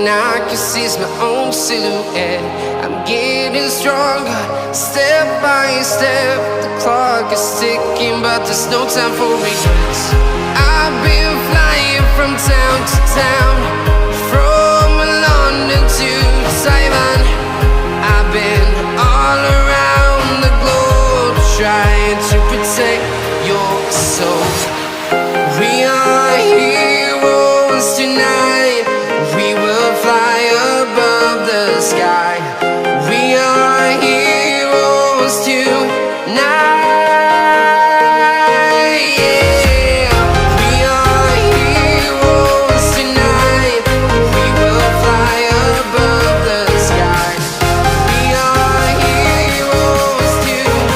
I can see is my own silhouette. I'm getting stronger, step by step. The clock is ticking, but there's no time for regrets. I've been flying from town to town, from London to Taiwan. I've been all around the globe, trying to protect your soul. We are heroes tonight. We will fly above the sky. We are heroes tonight. Yeah. We are heroes tonight. We will fly above the sky. We are heroes tonight.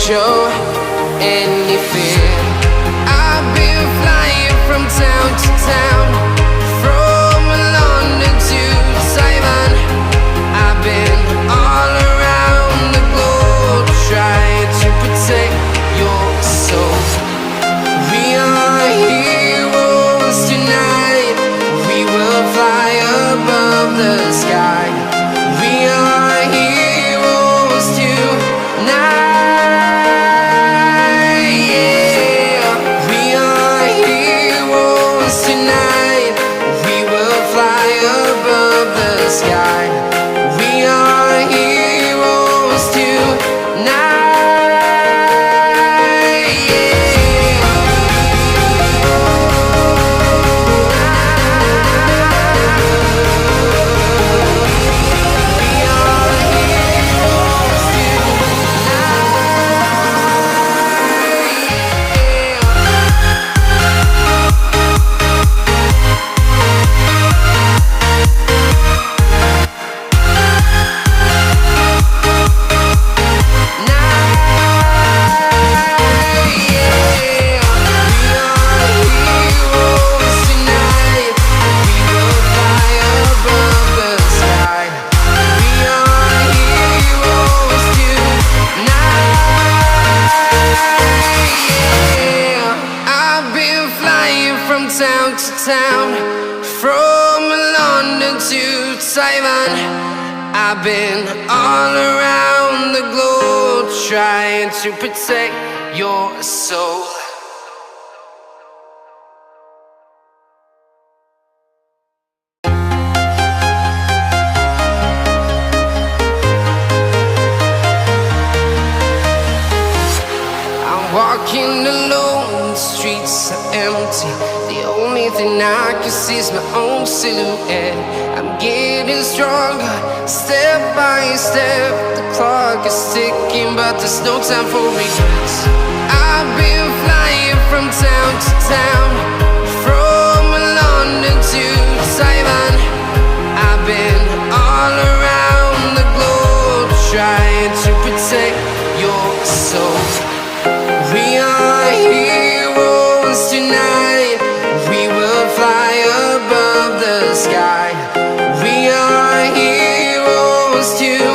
Show any fear. I've been flying from town to town, from London to Taiwan. I've been all around the globe, trying to protect your soul. We are heroes tonight. We will fly above the sky. We are heroes tonight. Tonight, we will fly above the sky. We are heroes tonight. Town to town, from London to Taiwan. I've been all around the globe, trying to protect your soul. I'm walking alone, the streets are empty. The only thing I can see is my own silhouette. I'm getting stronger, step by step. The clock is ticking, but there's no time for regrets. I've been flying from town to town, from London to Taiwan. I've been all around the globe, trying to protect your soul. We are heroes tonight. We will fly above the sky. We are heroes tonight.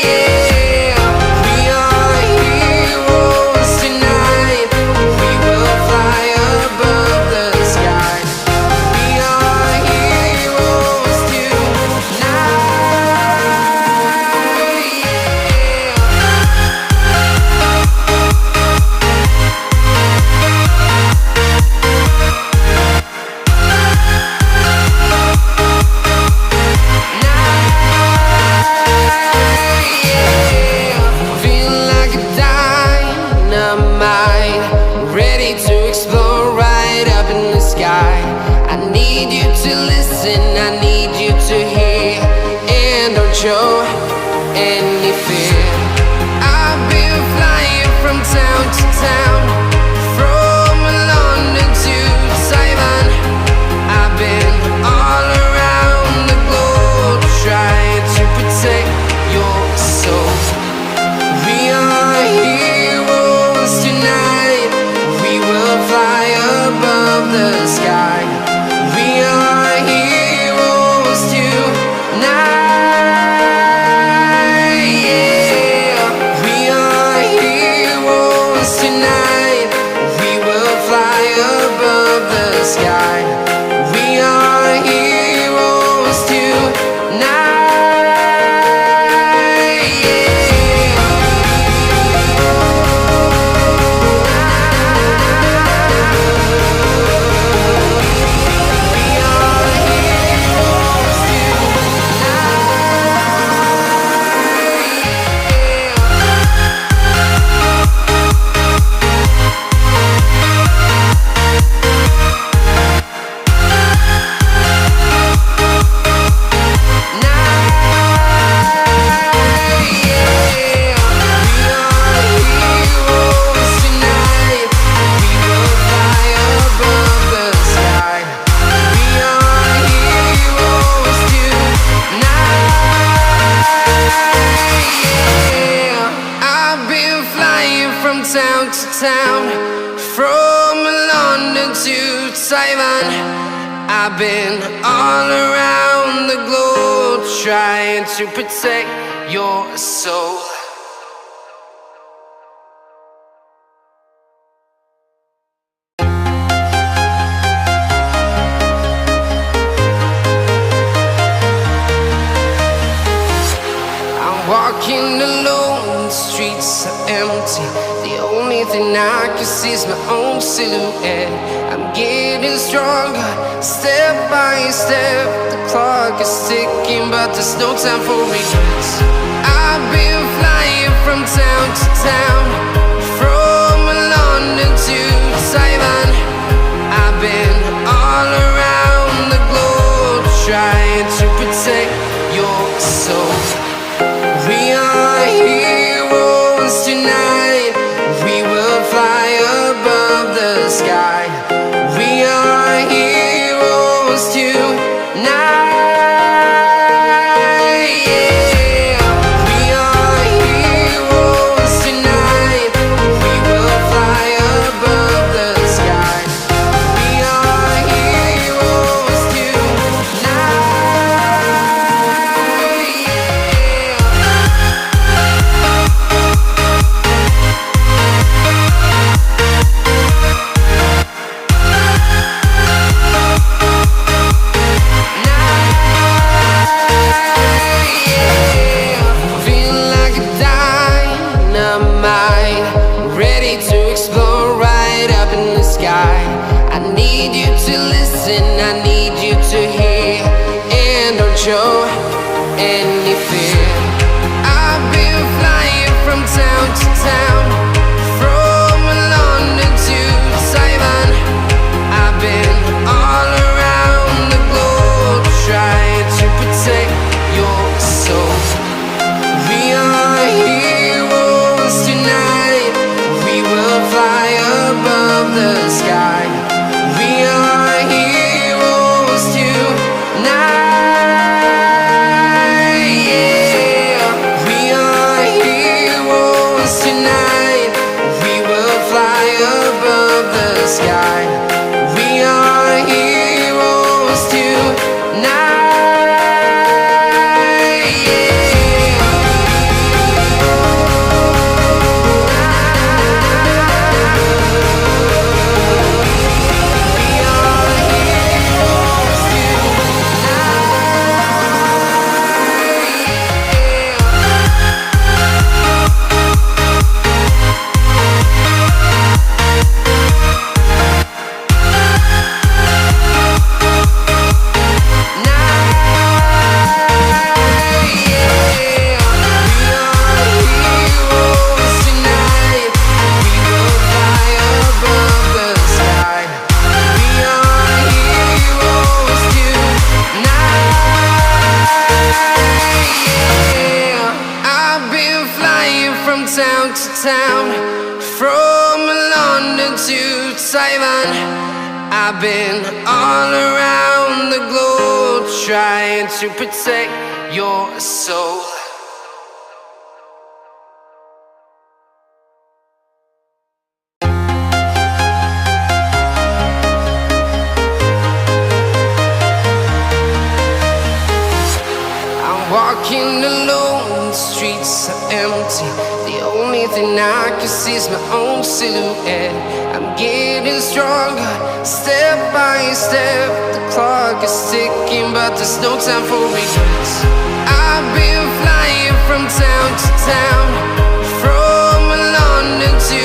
Yeah. We are heroes tonight. We will fly above the sky. We are heroes tonight. Show any fear. I've been flying from town to town, from London to Taiwan. Taiwan. I've been all around the globe trying to protect your soul. Walking alone, the streets are empty. The only thing I can see is my own silhouette. I'm getting stronger, step by step. The clock is ticking, but there's no time for regrets. I've been flying from town to town, from London to Taiwan. I've been all around the globe trying to protect your soul. We are heroes tonight. We will fly above the sky. We are heroes tonight. Yeah. We are heroes tonight. We will fly above the sky. We are heroes tonight. I need you to hear and don't show any fear. I've been flying from town to town, from London to Taiwan. I've been all around the globe trying to protect your soul. We are heroes tonight. We will fly above the sky. We are heroes tonight. Yeah. We are heroes tonight. We will fly above the sky. We are heroes tonight. Town to town, from London to Taiwan. I've been all around the globe trying to protect your soul. Walking alone, the streets are empty. The only thing I can see is my own silhouette. I'm getting stronger, step by step. The clock is ticking, but there's no time for regrets. I've been flying from town to town, from London to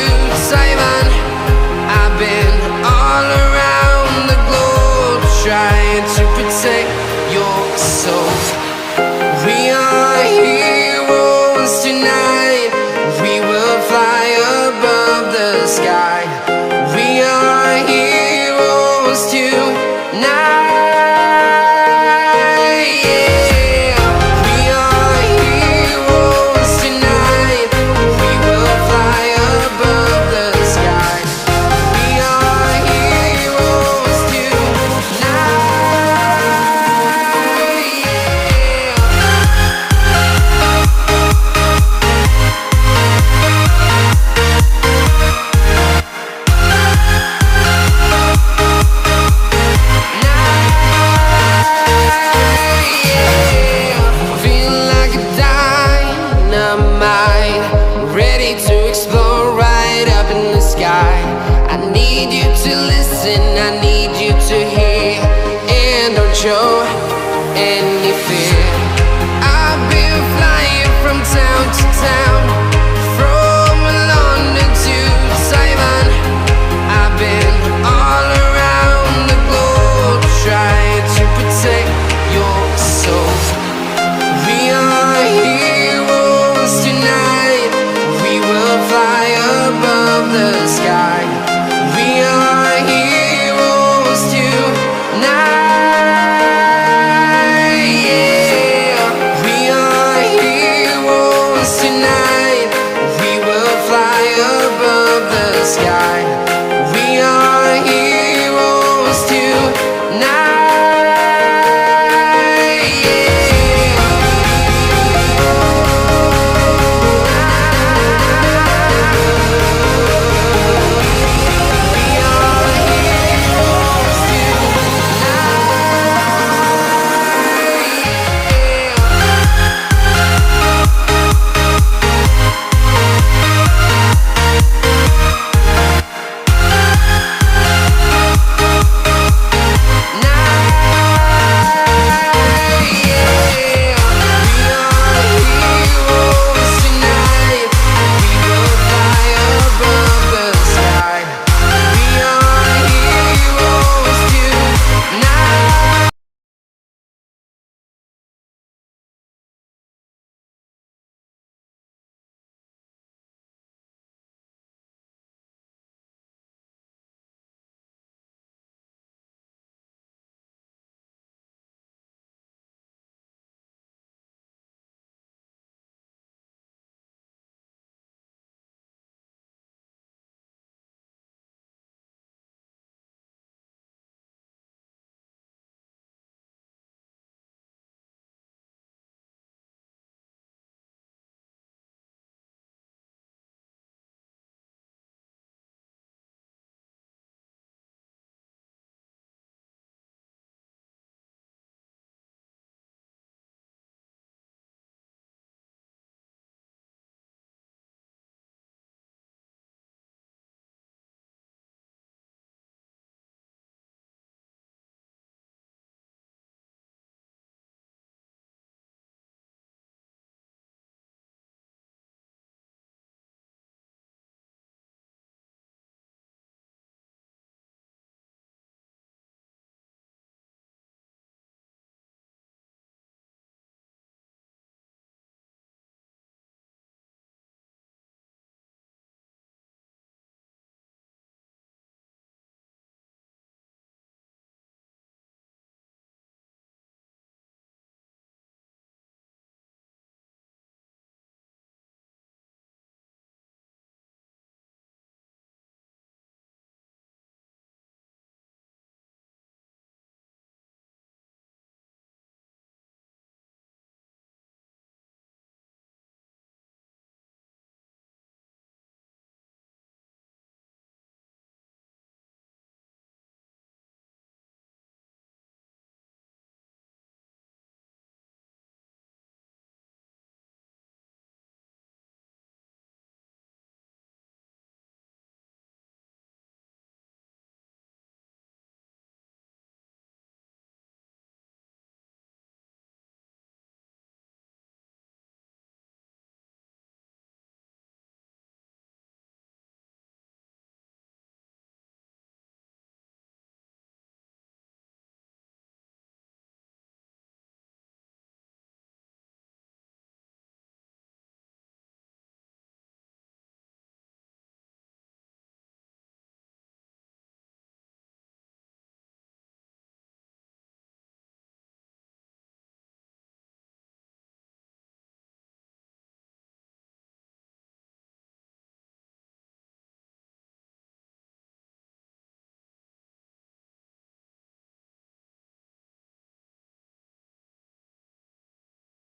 Taiwan. I've been all around the globe trying to protect your soul. We are heroes tonight. We will fly above the sky. We are heroes tonight. Yeah. We are heroes tonight. any fear. I've been flying from town to town.